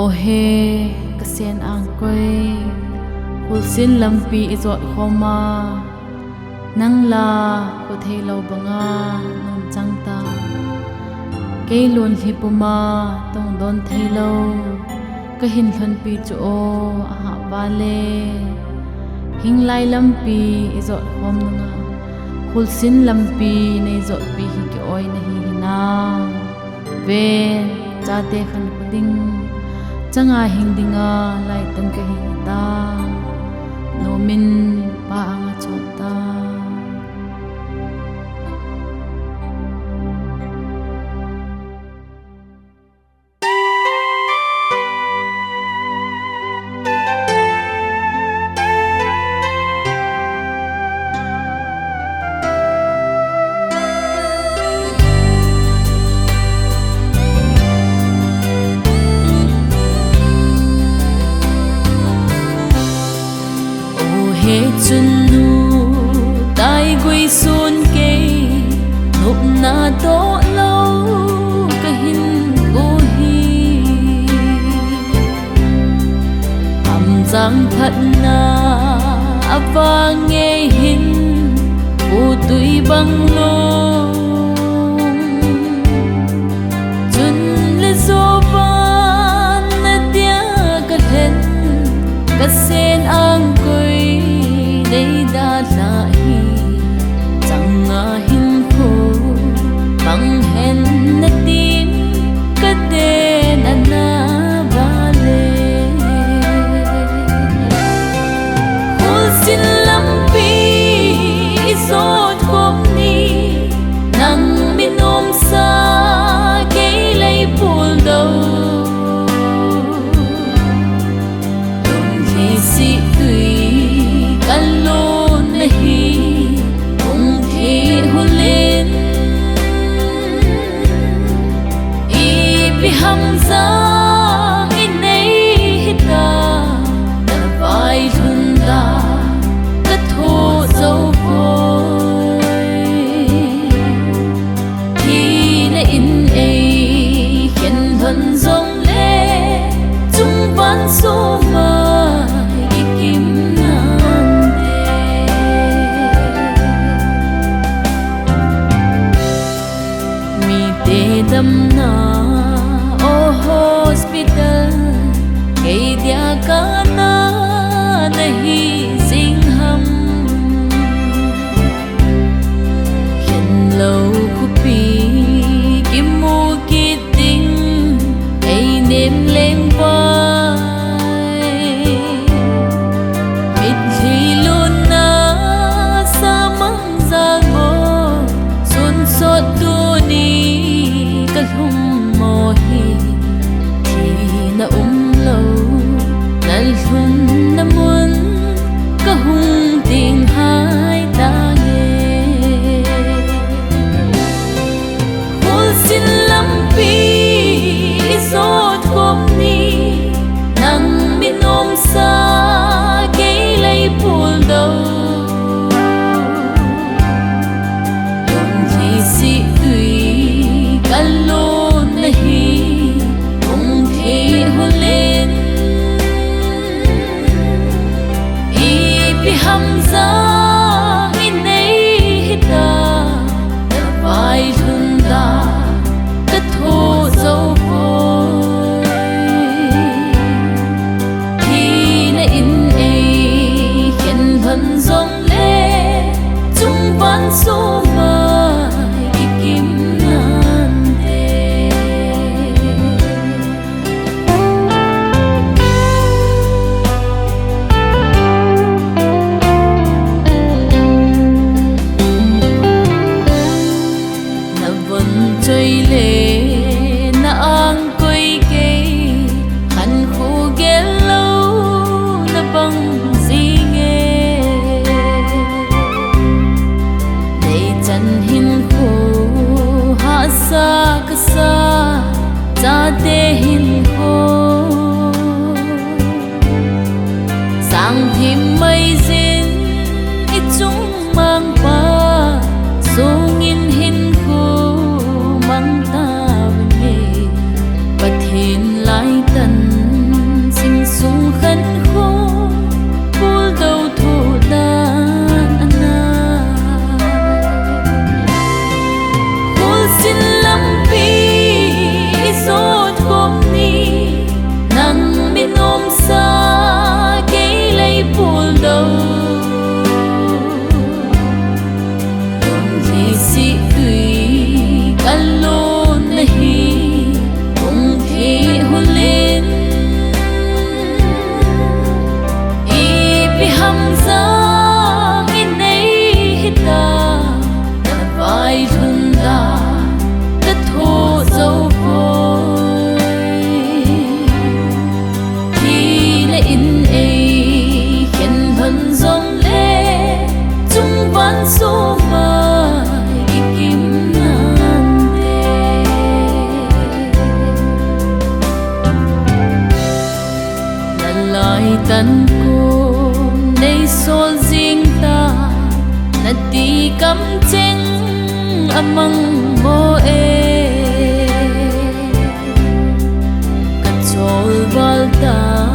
ô he ka sen ang koi hul sin lampi izot khoma nang la ko thei lo banga nom chang ta ke lon hipuma tong don thei lo ka hin thon pi chu o a wale hing lai lampi izot khom nga hul sin lampi nei zot pi hi ki oi na hi na ve cha te khan puding changa hingdinga lai tan ka hi ta nomin pa anga chota he chun nu tai gui sun ke nup na to lo ka hin ko hi am jang phat na apa nge hin u tui bang lo chun le zo ban na tia ka hen ka sen ang koi đây đã là hi chẳng ngờ hin khô bằng hẹn na tim cái tên anh na ba lê hôn xin lắm pi giọt khóc ni nắng bên ôm xa cái lấy buồn đầu đồn thì si tùy alone nahi ung the hulin I bi hamza inei hita na vai hunda ka tho zau voi hi na in ei khen hon zong le chung ban so ma đâm na ô hospital cây dia ca na nahi sing hum khen lâu khu pi kim mu ki ting ai nem leng vai mit hi luôn na sa mang ra ngo sun sot tu ni hum mo hi thì na lâu nal hun na mun ka hung ting hai ta nghe hul sin lam pi zot khom ni nang min om sa ke lai pul đâu yom thi si tùy alone nahi ung the hulin I bi hamza inei hita na vai hunda ka tho zau voi hi na in ei khen van zong le chung ban so ma ikim chơi lệ na ang koi ke khăn khu ghé lâu na băng gì nghe để chân hin khu hạ sa ka sa cha te hin khu sang thêm mây zin ít chúng mang pa sung in hin khu mang ta về bát hin lai tan lại tân cô nay sol riêng ta là ti cắm chênh amang mo e cắt chol val ta